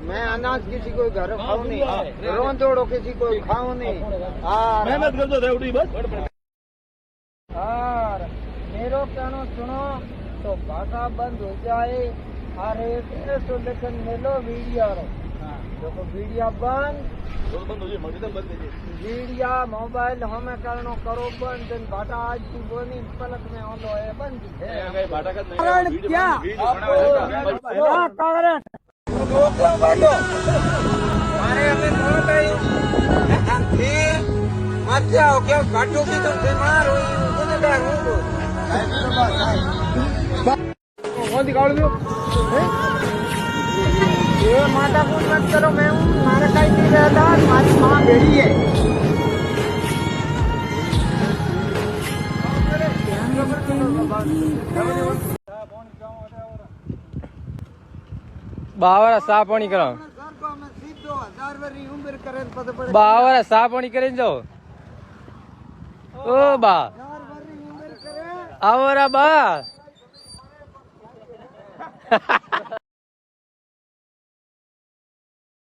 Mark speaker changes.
Speaker 1: मैं अनाज किसी को घर खाऊं नहीं, रोंदोड़ो किसी को खाऊं नहीं, मेहनत कर दो रेवड़ी बस। और मेरो कहना सुनो तो भाषा बंद हो जाए और एक ऐसो लेकिन मिलो वीडियो देखो वीडियो बंद वीडियो मोबाइल हमें करनो करो बंद दिन भाटा आज की बोनी पलक में होलो है बंद कारण क्या कारण मारे हमें बहुत आई फिर मत जाओ क्या घाटों की तुम बीमार हुई गुनहगार हो कौन दिखाओ ये माता पूछ मत करो मैं हूँ मारा कहीं नहीं रहता हमारी माँ भेड़ी है
Speaker 2: बावरा सा पानी करो बावरा सा पानी करे जो ओ बा आवरा बा